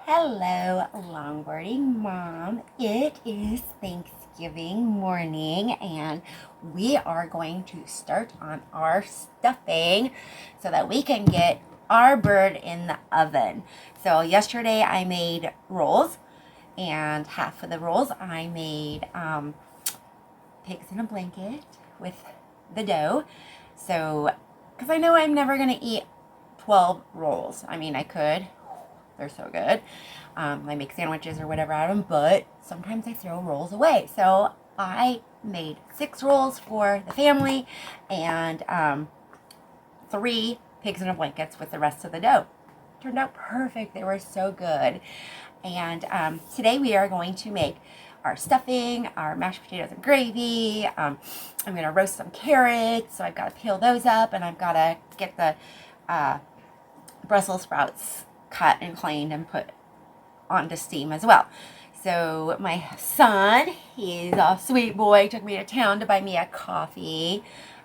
Hello, longboarding mom. It is Thanksgiving morning and we are going to start on our stuffing so that we can get our bird in the oven. So yesterday I made rolls, and half of the rolls I made pigs in a blanket with the dough. So, because I know I'm never going to eat 12 rolls. I mean, I could. They're so good. I make sandwiches or whatever out of them, but sometimes I throw rolls away. So I made 6 rolls for the family and 3 pigs in a blankets with the rest of the dough. Turned out perfect. They were so good. And today we are going to make our stuffing, our mashed potatoes and gravy. I'm going to roast some carrots, so I've got to peel those up, and I've got to get the Brussels sprouts cut and cleaned and put onto steam as well. So my son, he's a sweet boy, took me to town to buy me a coffee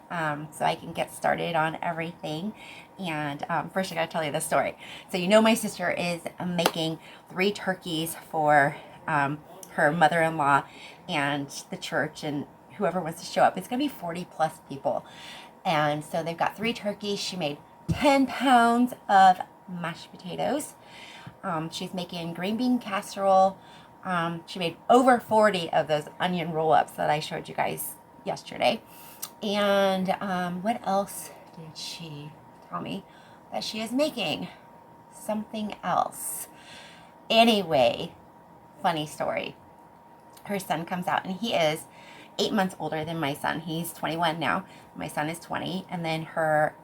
so I can get started on everything. And first I gotta tell you the story. So my sister is making 3 turkeys for her mother-in-law and the church and whoever wants to show up. It's gonna be 40 plus people. And so they've got 3 turkeys. She made 10 pounds of mashed potatoes. She's making green bean casserole. She made over 40 of those onion roll-ups that I showed you guys yesterday. And what else did she tell me that she is making? Something else. Anyway, funny story. Her son comes out, and he is 8 months older than my son. He's 21 now. My son is 20. And then her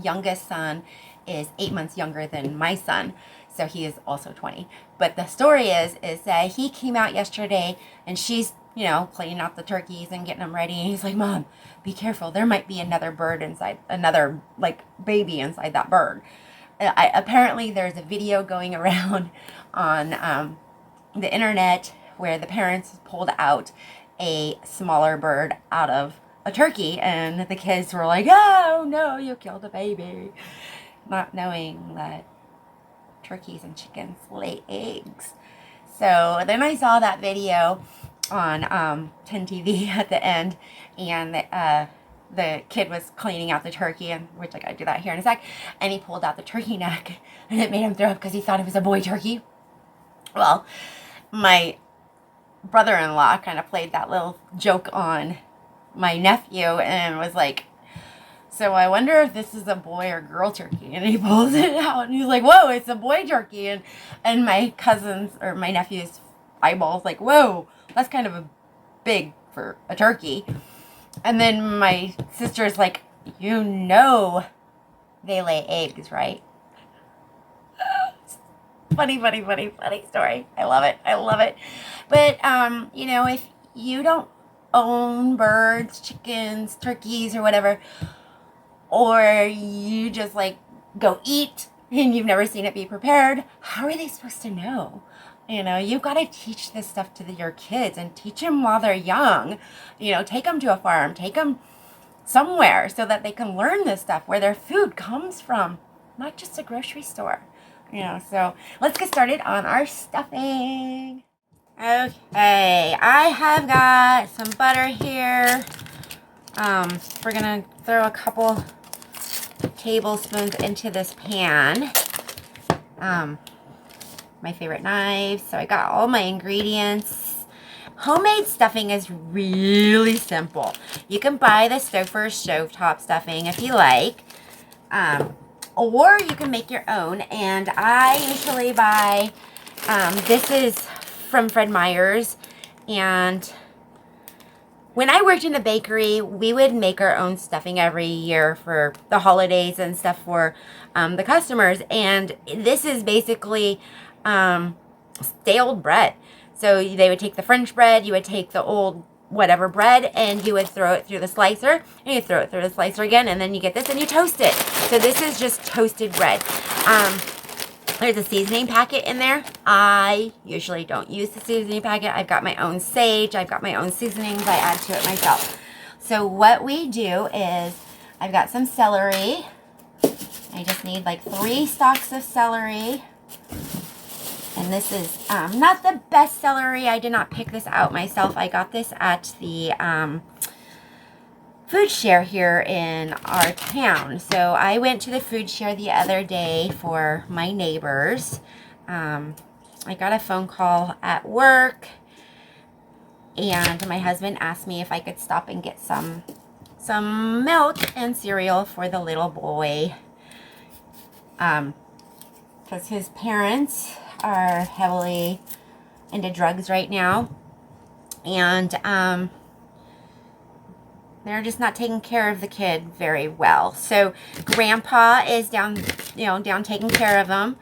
youngest son is 8 months younger than my son, so he is also 20. But the story is that he came out yesterday, and she's cleaning out the turkeys and getting them ready, and he's like, "Mom, be careful, there might be another bird inside, another baby inside that bird." Apparently there's a video going around on the internet where the parents pulled out a smaller bird out of a turkey, and the kids were like, "Oh no, you killed a baby," not knowing that turkeys and chickens lay eggs. So then I saw that video on 10 TV at the end, and the kid was cleaning out the turkey, and we're like, I do that here in a sec, and he pulled out the turkey neck, and it made him throw up because he thought it was a boy turkey. Well, my brother-in-law kind of played that little joke on my nephew and was like, "So I wonder if this is a boy or girl turkey." And he pulls it out, and he's like, "Whoa, it's a boy turkey." And my cousin's or my nephew's eyeballs like, "Whoa, that's kind of a big for a turkey." And then my sister's like, they lay eggs, right? Funny story. I love it. But if you don't own birds, chickens, turkeys, or whatever, or you just go eat and you've never seen it be prepared, how are they supposed to know? You've got to teach this stuff to your kids, and teach them while they're young. Take them to a farm, take them somewhere so that they can learn this stuff, where their food comes from, not just a grocery store. So let's get started on our stuffing. Okay, I have got some butter here. We're gonna throw a couple tablespoons into this pan. My favorite knives. So I got all my ingredients. Homemade stuffing is really simple. You can buy the Stouffer stovetop stuffing if you like. Or you can make your own, and I usually buy, this is from Fred Meyer's, and when I worked in a bakery, we would make our own stuffing every year for the holidays and stuff for the customers, and this is basically stale bread. So they would take the French bread, you would take the old whatever bread, and you would throw it through the slicer, and you throw it through the slicer again, and then you get this and you toast it. So this is just toasted bread. There's a seasoning packet in there. I usually don't use the seasoning packet. I've got my own sage, I've got my own seasonings, I add to it myself. So what we do is, I've got some celery. I just need 3 stalks of celery. And this is not the best celery. I did not pick this out myself. I got this at the food share here in our town. So I went to the food share the other day for my neighbors. I got a phone call at work, and my husband asked me if I could stop and get some milk and cereal for the little boy. Because his parents are heavily into drugs right now, and they're just not taking care of the kid very well. So Grandpa is down taking care of him,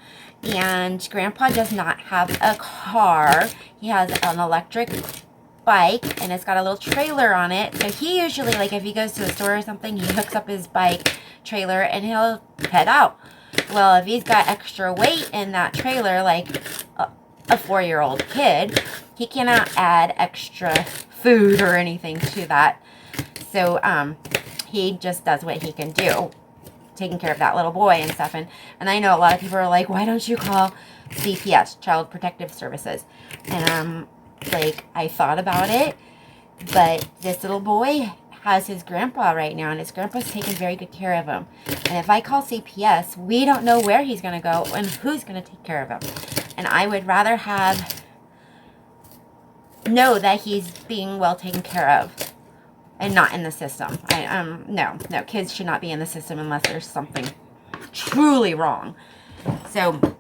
and Grandpa does not have a car. He has an electric bike, and it's got a little trailer on it. So he usually, like, if he goes to the store or something, he hooks up his bike trailer and he'll head out. Well, if he's got extra weight in that trailer, like a 4-year-old kid, he cannot add extra food or anything to that. So he just does what he can do, taking care of that little boy and stuff. And I know a lot of people are like, why don't you call CPS, Child Protective Services? And like, I thought about it, but this little boy has his grandpa right now, and his grandpa's taking very good care of him. And if I call CPS, we don't know where he's going to go and who's going to take care of him. And I would rather know that he's being well taken care of and not in the system. No, kids should not be in the system unless there's something truly wrong. So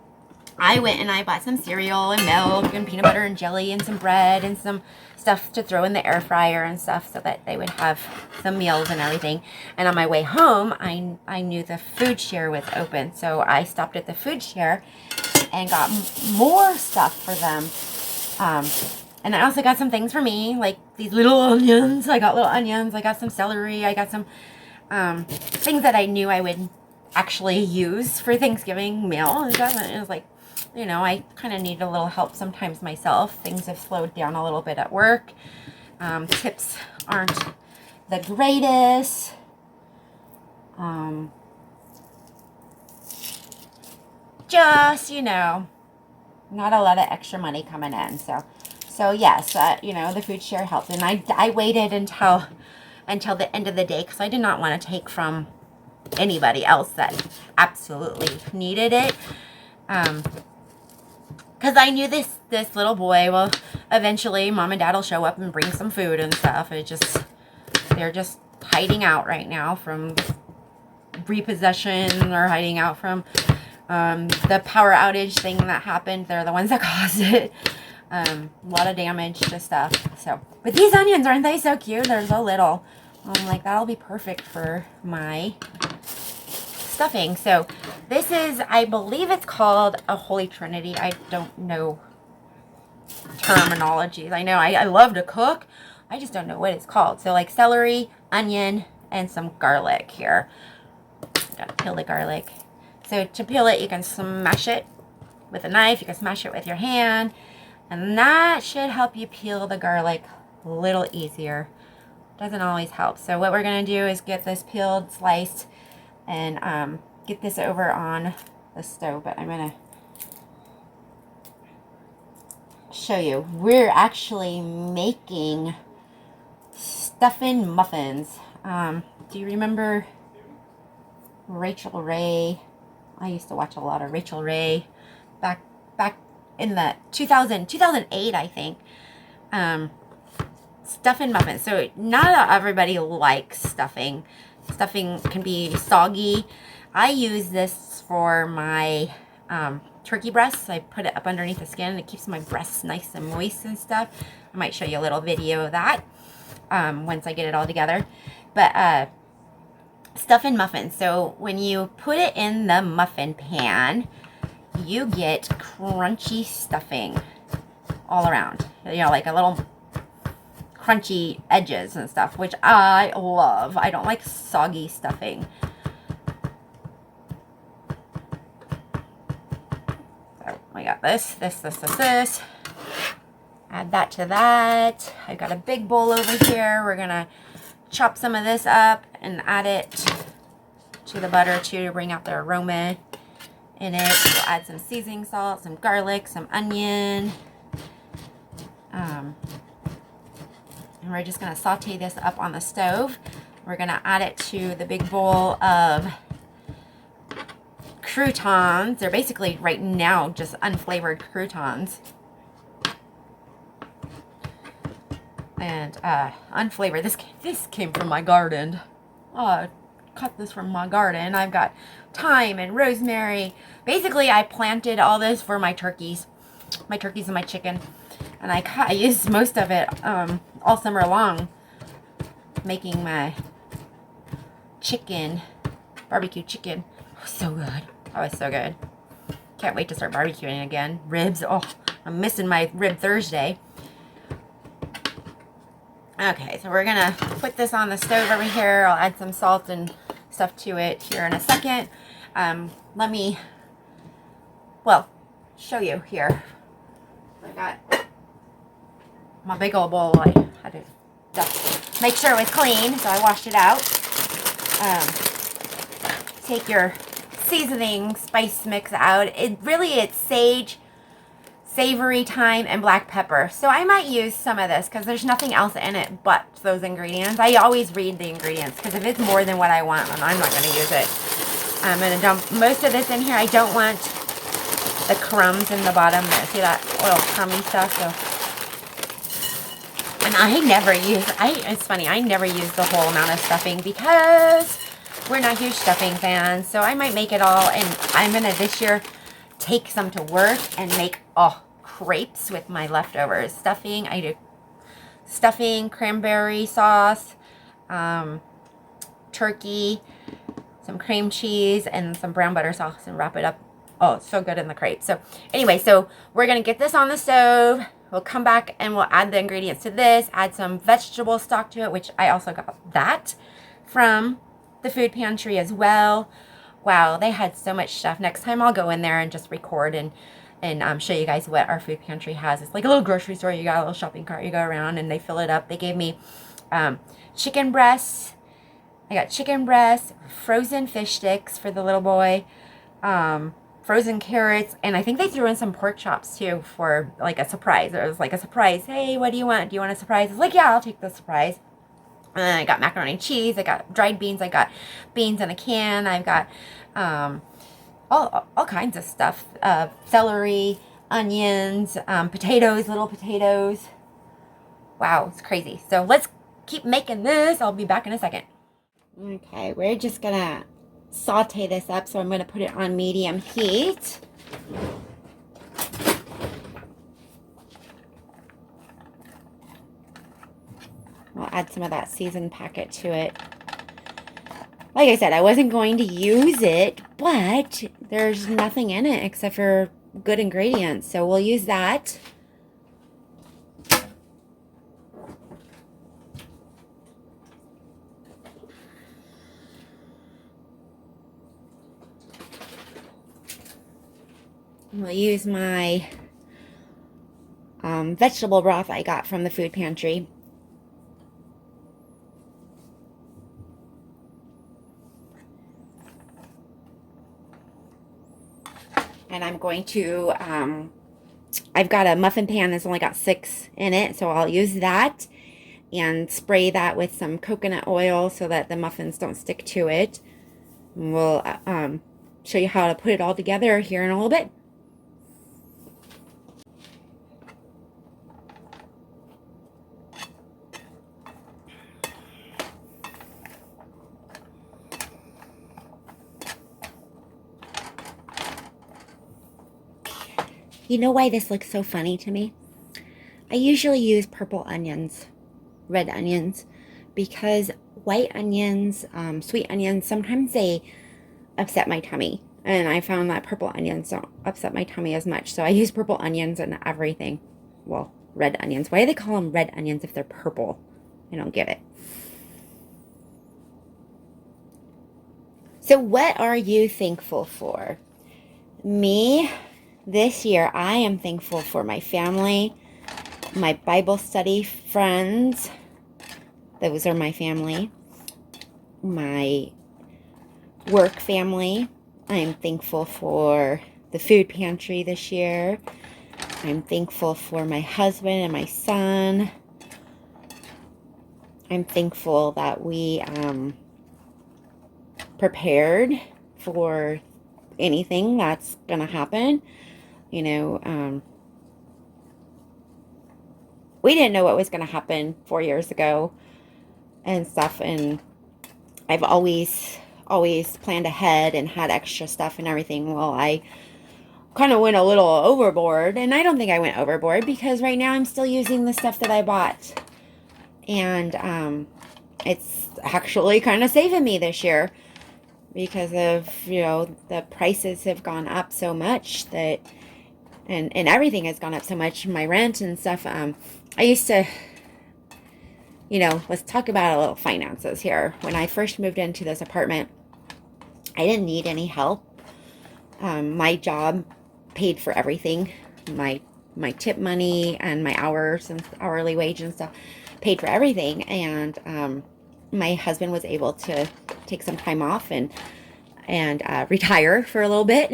I went and I bought some cereal and milk and peanut butter and jelly and some bread and some stuff to throw in the air fryer and stuff so that they would have some meals and everything. And on my way home, I knew the food share was open. So I stopped at the food share and got more stuff for them. And I also got some things for me, like these little onions. I got little onions. I got some celery. I got some things that I knew I would actually use for Thanksgiving meal. It was like, I kind of need a little help sometimes myself. Things have slowed down a little bit at work. Tips aren't the greatest. Just, not a lot of extra money coming in. So yes, the food share helped. And I waited until the end of the day because I did not want to take from anybody else that absolutely needed it. Because I knew this little boy, well, eventually Mom and Dad will show up and bring some food and stuff. They're just hiding out right now from repossession, or hiding out from the power outage thing that happened. They're the ones that caused it. A lot of damage to stuff. So, but these onions, aren't they so cute? They're so little. I'm like, that'll be perfect for my stuffing. So this is, I believe it's called a Holy Trinity. I don't know terminology. I know I love to cook. I just don't know what it's called. So like celery, onion, and some garlic here. Gotta peel the garlic. So to peel it, you can smash it with a knife. You can smash it with your hand. And that should help you peel the garlic a little easier. Doesn't always help. So what we're going to do is get this peeled, sliced, and get this over on the stove. But I'm going to show you. We're actually making Stuffin muffins. Do you remember Rachel Ray? I used to watch a lot of Rachel Ray back in the 2008, I think. Stuffin muffins. So not everybody likes stuffing. Stuffing can be soggy. I use this for my turkey breasts. I put it up underneath the skin and it keeps my breasts nice and moist and stuff. I might show you a little video of that once I get it all together. But Stuffin muffins. So when you put it in the muffin pan, you get crunchy stuffing all around. Like a little crunchy edges and stuff, which I love. I don't like soggy stuffing. So I got this. Add that to that. I got a big bowl over here. We're gonna chop some of this up and add it to the butter to bring out the aroma. in it. We'll add some seasoning salt, some garlic, some onion. And we're just going to saute this up on the stove. We're going to add it to the big bowl of croutons. They're basically right now just unflavored croutons. And unflavored. This came from my garden. I cut this from my garden. I've got thyme and rosemary. Basically, I planted all this for my turkeys and my chicken. And I used most of it all summer long making my chicken, barbecue chicken. Oh, so good. Oh, it's so good. Can't wait to start barbecuing again. Ribs. Oh, I'm missing my rib Thursday. Okay, so we're gonna put this on the stove over here. I'll add some salt and stuff to it here in a second. Let me, well, show you here. I got my big old bowl. I had to just make sure it was clean, so I washed it out. Take your seasoning spice mix out. It's sage, savory, thyme, and black pepper. So I might use some of this because there's nothing else in it but those ingredients. I always read the ingredients because if it's more than what I want, I'm not going to use it. I'm going to dump most of this in here. I don't want the crumbs in the bottom. See that oil crummy stuff? So, and I never use, it's funny, I never use the whole amount of stuffing because we're not huge stuffing fans. So I might make it all, and I'm going to this year take some to work and make crepes with my leftovers. Stuffing, I do stuffing, cranberry sauce, turkey, some cream cheese, and some brown butter sauce, and wrap it up. Oh, it's so good in the crepe. So anyway, so we're going to get this on the stove. We'll come back and we'll add the ingredients to this, add some vegetable stock to it, which I also got that from the food pantry as well. Wow, they had so much stuff. Next time I'll go in there and just record and show you guys what our food pantry has. It's like a little grocery store. You got a little shopping cart. You go around and they fill it up. They gave me chicken breasts. I got chicken breasts, frozen fish sticks for the little boy, frozen carrots, and I think they threw in some pork chops too for like a surprise. It was like a surprise. Hey, what do you want? Do you want a surprise? I was like, yeah, I'll take the surprise. And then I got macaroni and cheese. I got dried beans. I got beans in a can. I've got all kinds of stuff. Celery, onions, potatoes, little potatoes. Wow, it's crazy. So let's keep making this. I'll be back in a second. Okay, we're just going to saute this up. So I'm going to put it on medium heat. I'll add some of that seasoned packet to it. Like I said, I wasn't going to use it, but there's nothing in it except for good ingredients. So we'll use that. We'll use my vegetable broth I got from the food pantry. And I'm going to, I've got a muffin pan that's only got 6 in it, so I'll use that and spray that with some coconut oil so that the muffins don't stick to it. And we'll show you how to put it all together here in a little bit. You know why this looks so funny to me? I usually use purple onions, red onions, because white onions, sweet onions, sometimes they upset my tummy. And I found that purple onions don't upset my tummy as much. So I use purple onions in everything. Well, red onions. Why do they call them red onions if they're purple? I don't get it. So what are you thankful for? Me? This year, I am thankful for my family, my Bible study friends. Those are my family. My work family. I'm thankful for the food pantry this year. I'm thankful for my husband and my son. I'm thankful that we prepared for anything that's going to happen. You know, we didn't know what was going to happen 4 years ago and stuff. And I've always planned ahead and had extra stuff and everything. Well, I kind of went a little overboard, and I don't think I went overboard because right now I'm still using the stuff that I bought. And it's actually kind of saving me this year because of, you know, the prices have gone up so much that, and everything has gone up so much, my rent and stuff. I used to, you know, let's talk about a little finances here. When I first moved into this apartment, I didn't need any help. My job paid for everything. My tip money and my hours and hourly wage and stuff paid for everything. And my husband was able to take some time off and retire for a little bit.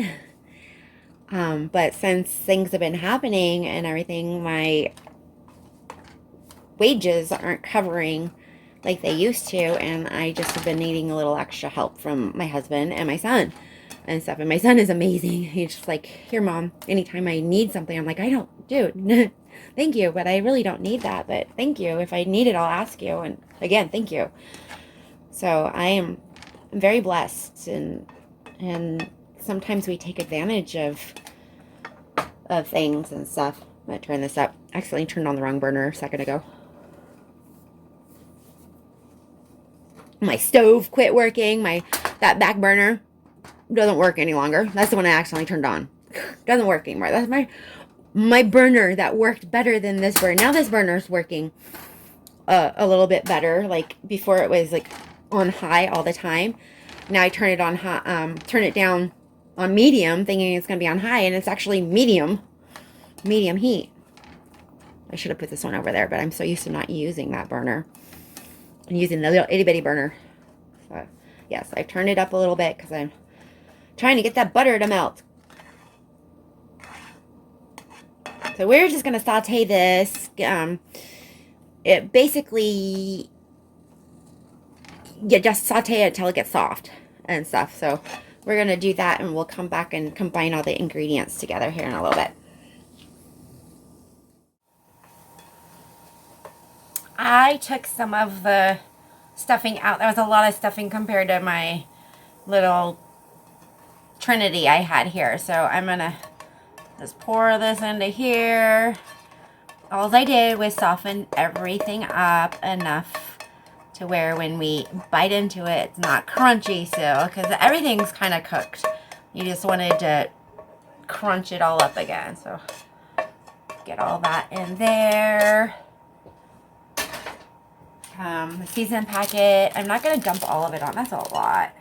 But since things have been happening and everything, my wages aren't covering like they used to, and I just have been needing a little extra help from my husband and my son and stuff. And my son is amazing. He's just like, here, Mom, anytime I need something, I'm like, I don't, dude, thank you, but I really don't need that, but thank you. If I need it, I'll ask you. And again, thank you. So I'm very blessed, and sometimes we take advantage of things and stuff. I'm gonna turn this up. I accidentally turned on the wrong burner a second ago. My stove quit working. That back burner doesn't work any longer. That's the one I accidentally turned on. Doesn't work anymore. That's my burner that worked better than this burner. Now this burner's working a little bit better. Like before, it was like on high all the time. Now I turn it on high, turn it down on medium, thinking it's gonna be on high, and it's actually medium heat. I should have put this one over there, but I'm so used to not using that burner. I'm using the little itty bitty burner. So yes, I've turned it up a little bit because I'm trying to get that butter to melt. So we're just gonna saute this. It basically, you just saute it until it gets soft and stuff. So we're gonna do that, and we'll come back and combine all the ingredients together here in a little bit. I took some of the stuffing out. There was a lot of stuffing compared to my little Trinity I had here. So I'm going to just pour this into here. All I did was soften everything up enough to where when we bite into it, it's not crunchy still, because everything's kind of cooked. You just wanted to crunch it all up again. So get all that in there. The season packet, I'm not going to dump all of it on. That's a lot.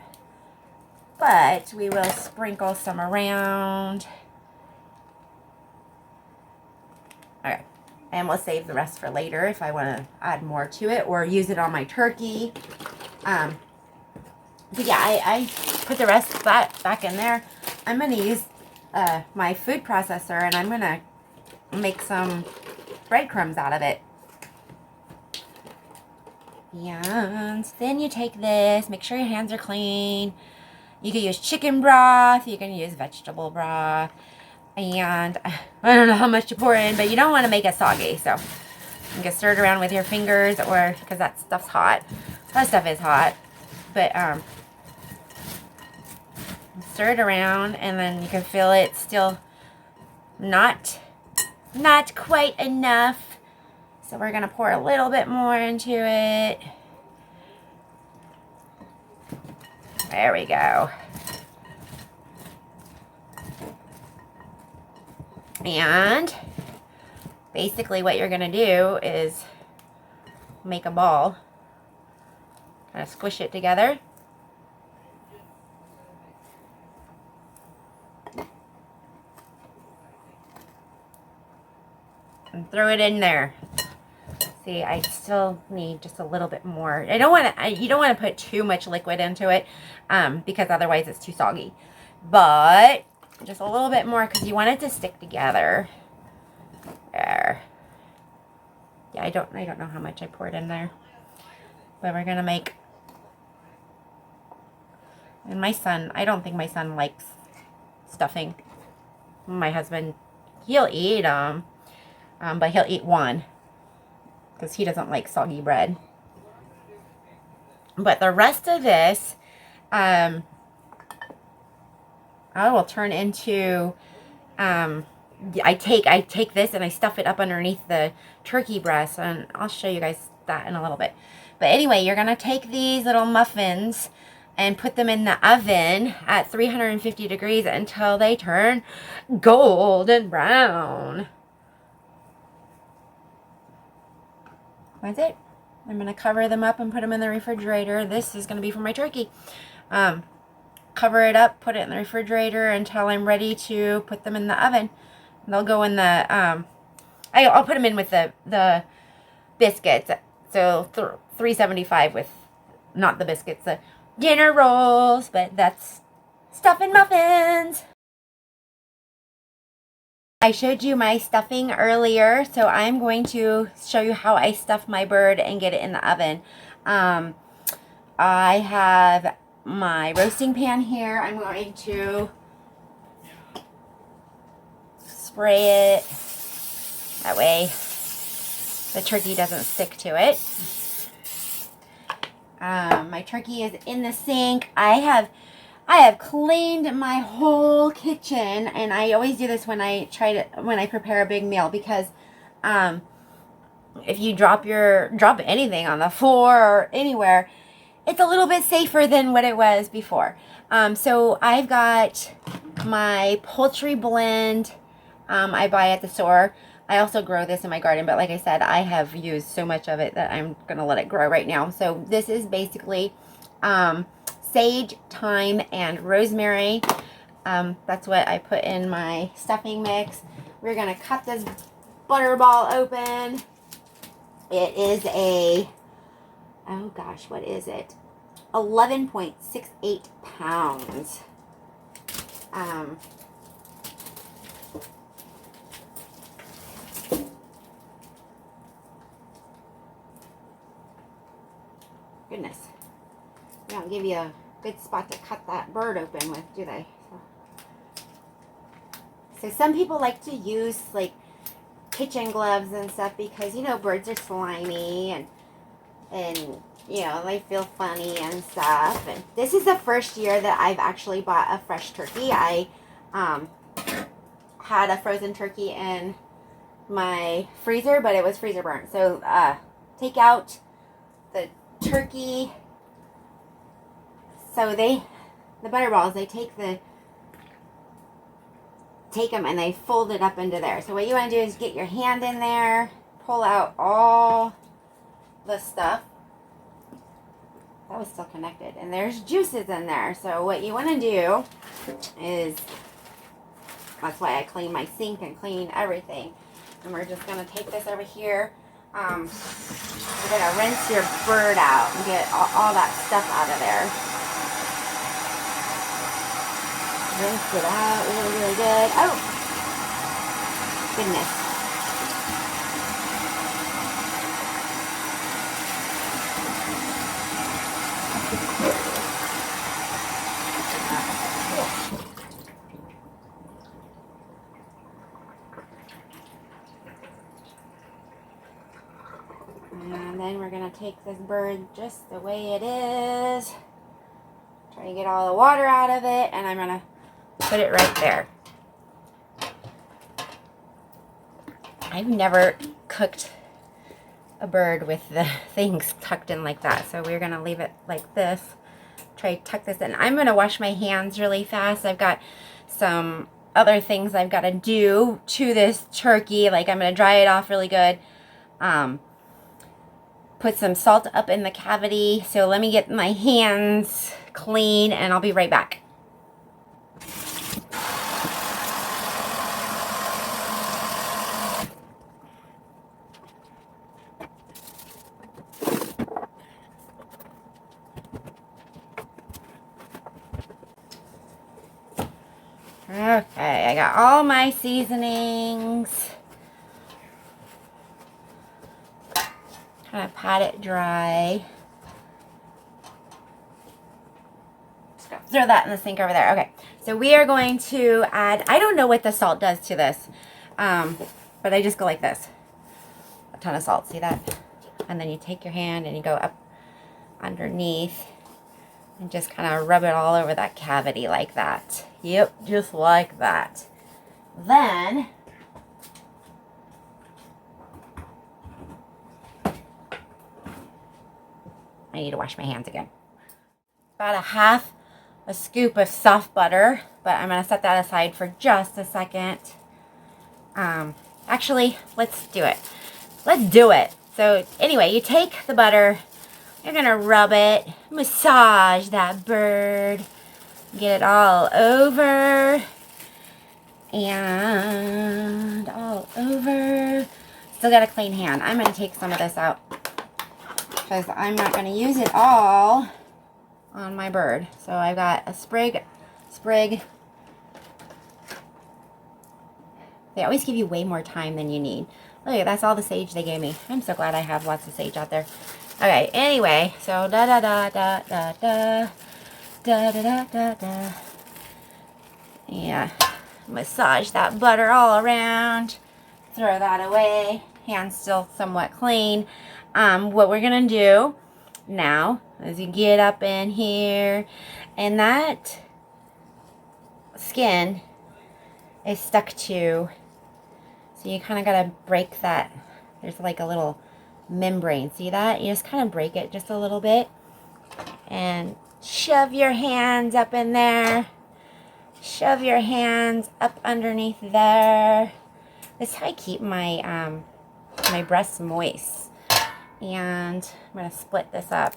But we will sprinkle some around. Okay. And we'll save the rest for later if I want to add more to it or use it on my turkey. But yeah, I put the rest of that back in there. I'm going to use my food processor, and I'm going to make some breadcrumbs out of it. And then you take this, make sure your hands are clean. You can use chicken broth, you can use vegetable broth, and I don't know how much to pour in, but you don't want to make it soggy, so you can stir it around with your fingers, or because that stuff's hot. That stuff is hot, but stir it around, and then you can feel it still not quite enough. So we're going to pour a little bit more into it. There we go. And basically what you're going to do is make a ball. Kind of squish it together. And throw it in there. See, I still need just a little bit more. You don't want to put too much liquid into it because otherwise it's too soggy. but just a little bit more because you want it to stick together. There. Yeah, I don't know how much I poured in there. But we're gonna make, and my son, I don't think my son likes stuffing. My husband, he'll eat them, but he'll eat one because he doesn't like soggy bread. But the rest of this, I will turn into, I take this and I stuff it up underneath the turkey breast, and I'll show you guys that in a little bit. But anyway, you're gonna take these little muffins and put them in the oven at 350 degrees until they turn golden brown. That's it. I'm gonna cover them up and put them in the refrigerator. This is gonna be for my turkey. Cover it up, put it in the refrigerator until I'm ready to put them in the oven. They'll go in the, I'll put them in with the biscuits. So 375 with, not the biscuits, the dinner rolls, but that's stuffing muffins. I showed you my stuffing earlier, so I'm going to show you how I stuff my bird and get it in the oven. I have my roasting pan here. I'm going to spray it. That way the turkey doesn't stick to it. My turkey is in the sink. I have cleaned my whole kitchen, and I always do this when I prepare a big meal, because if you drop anything on the floor or anywhere, it's a little bit safer than what it was before. So I've got my poultry blend I buy at the store. I also grow this in my garden, but like I said, I have used so much of it that I'm going to let it grow right now. So this is basically sage, thyme, and rosemary. That's what I put in my stuffing mix. We're going to cut this butterball open. It is a, oh gosh, what is it? 11.68 pounds. Goodness. They don't give you a good spot to cut that bird open with, do they? So some people like to use like kitchen gloves and stuff because, you know, birds are slimy and you know, they feel funny and stuff. And this is the first year that I've actually bought a fresh turkey. I had a frozen turkey in my freezer, but it was freezer burnt. So take out the turkey. So the butterballs, they take them and they fold it up into there. So what you want to do is get your hand in there, pull out all the stuff. That was still connected, and there's juices in there. So what you want to do is, that's why I clean my sink and clean everything. And we're just going to take this over here. You're going to rinse your bird out and get all that stuff out of there. Rinse it out really, really good. Oh, goodness. And then we're going to take this bird just the way it is. Try to get all the water out of it, and I'm going to put it right there. I've never cooked a bird with the things tucked in like that, so we're going to leave it like this. Try to tuck this in. I'm going to wash my hands really fast. I've got some other things I've got to do to this turkey. Like, I'm going to dry it off really good. Put some salt up in the cavity. So let me get my hands clean and I'll be right back. Okay, I got all my seasonings. Kind of pat it dry. Just gonna throw that in the sink over there. Okay, so we are going to add, I don't know what the salt does to this, but I just go like this. A ton of salt, see that? And then you take your hand and you go up underneath and just kind of rub it all over that cavity like that. Yep, just like that. Then I need to wash my hands again. About a half a scoop of soft butter, but I'm going to set that aside for just a second. Actually, let's do it. Let's do it. So anyway, you take the butter, you're going to rub it, massage that bird, get it all over and all over. Still got a clean hand. I'm going to take some of this out because I'm not going to use it all on my bird. So I've got a sprig. They always give you way more time than you need. Look, that's all the sage they gave me. I'm so glad I have lots of sage out there. Okay, anyway, so da da da da da da da da da da da. Yeah, massage that butter all around. Throw that away. Hands still somewhat clean. What we're gonna do now is you get up in here, and that skin is stuck to. So you kind of got to break that. There's like a little membrane. See that? You just kind of break it just a little bit. And shove your hands up in there. Shove your hands up underneath there. This is how I keep my, my breasts moist. And I'm going to split this up.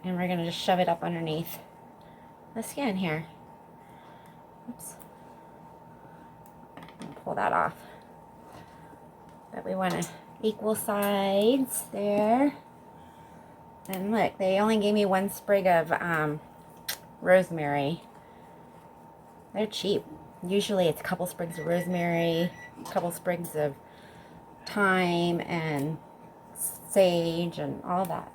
And we're going to just shove it up underneath the skin here. Oops. Pull that off. But we want to equal sides there. And look, they only gave me one sprig of rosemary. They're cheap. Usually it's a couple sprigs of rosemary, a couple sprigs of thyme and sage and all that.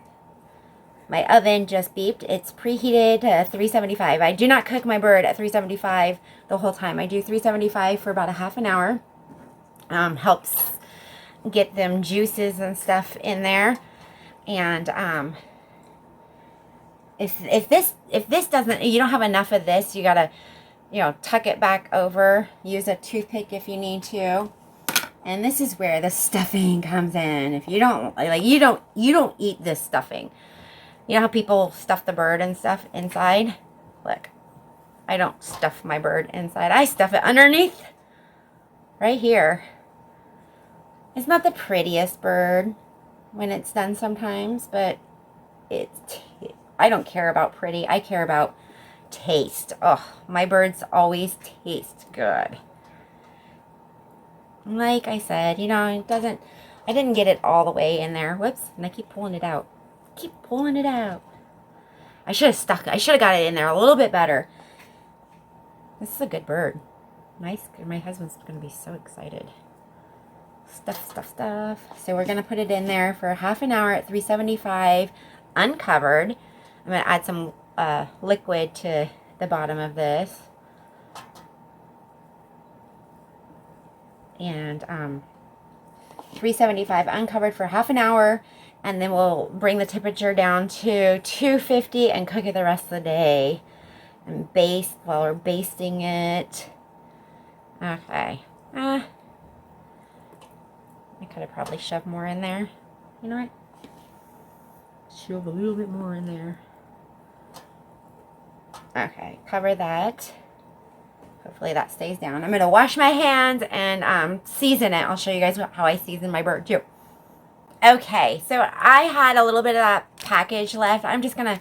My oven just beeped. It's preheated to 375. I do not cook my bird at 375 the whole time. I do 375 for about a half an hour. Helps get them juices and stuff in there. And if this doesn't, you don't have enough of this, you gotta, tuck it back over. Use a toothpick if you need to. And this is where the stuffing comes in. If you don't you don't eat this stuffing. You know how people stuff the bird and stuff inside? Look, I don't stuff my bird inside. I stuff it underneath, right here. It's not the prettiest bird when it's done sometimes, but I don't care about pretty. I care about taste. Oh, my birds always taste good. Like I said, it doesn't, I didn't get it all the way in there. Whoops, and I keep pulling it out. Keep pulling it out. I should have got it in there a little bit better. This is a good bird. Nice. My husband's going to be so excited. Stuff. So we're going to put it in there for half an hour at 375, uncovered. I'm going to add some liquid to the bottom of this. And 375 uncovered for half an hour. And then we'll bring the temperature down to 250 and cook it the rest of the day. And baste while we're basting it. Okay. I could have probably shoved more in there. You know what? Shove a little bit more in there. Okay, cover that. Hopefully that stays down. I'm going to wash my hands and season it. I'll show you guys how I season my bird too. Okay, so I had a little bit of that package left. I'm just going to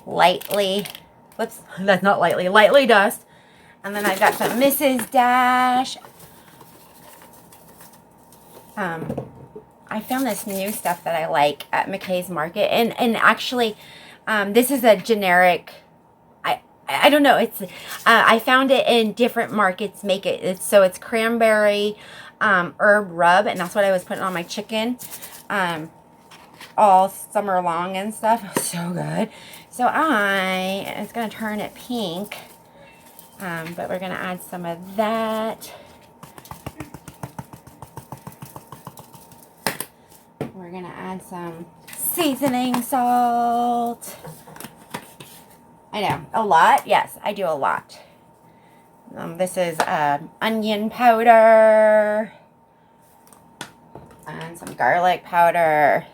lightly, whoops, that's not lightly dust. And then I've got some Mrs. Dash. I found this new stuff that I like at McKay's Market. And actually, this is a generic, I don't know. It's I found it in different markets. Make it. It's cranberry herb rub, and that's what I was putting on my chicken all summer long and stuff. It was so good. So it's gonna turn it pink, but we're gonna add some of that. We're gonna add some seasoning salt. I know, a lot. Yes, I do a lot. This is onion powder and some garlic powder.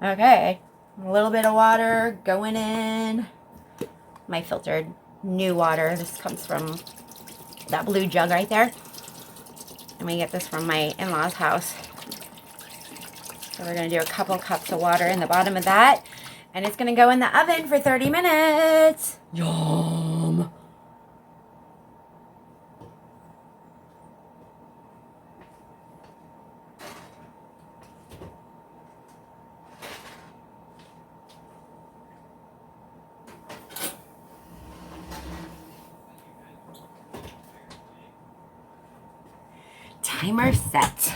Okay, a little bit of water going in. My filtered new water. This comes from that blue jug right there. And we get this from my in-laws' house. So we're going to do a couple cups of water in the bottom of that. And it's going to go in the oven for 30 minutes. Yum! Timer set.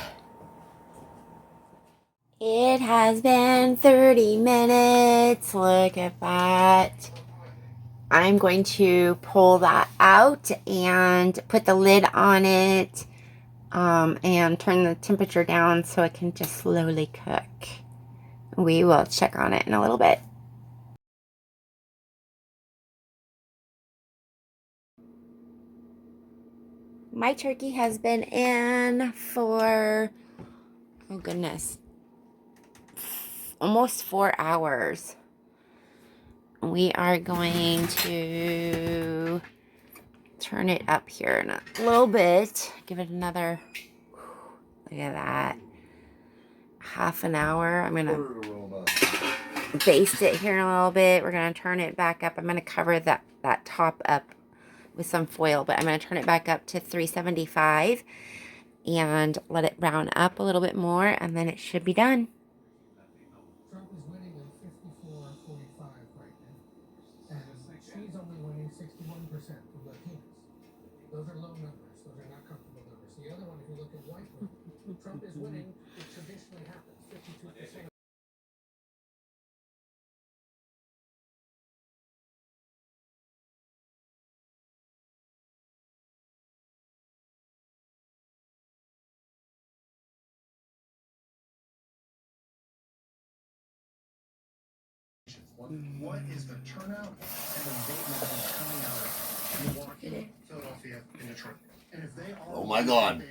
It has been 30 minutes. Look at that. I'm going to pull that out and put the lid on it and turn the temperature down so it can just slowly cook. We will check on it in a little bit. My turkey has been in for, oh goodness, almost 4 hours. We are going to turn it up here in a little bit. Give it another, look at that, half an hour. I'm going to baste it here in a little bit. We're going to turn it back up. I'm going to cover that top up with some foil, but I'm going to turn it back up to 375 and let it brown up a little bit more, and then it should be done. Trump is winning in 54-45 right now, and she's only winning 61% of Latinos. Those are low numbers. Those are not comfortable numbers. The other one, if you look at white women, Trump is winning. It traditionally happens, 52%. What is the turnout and the vote numbers coming out of Milwaukee, Philadelphia, and Detroit? And if they are, oh my God.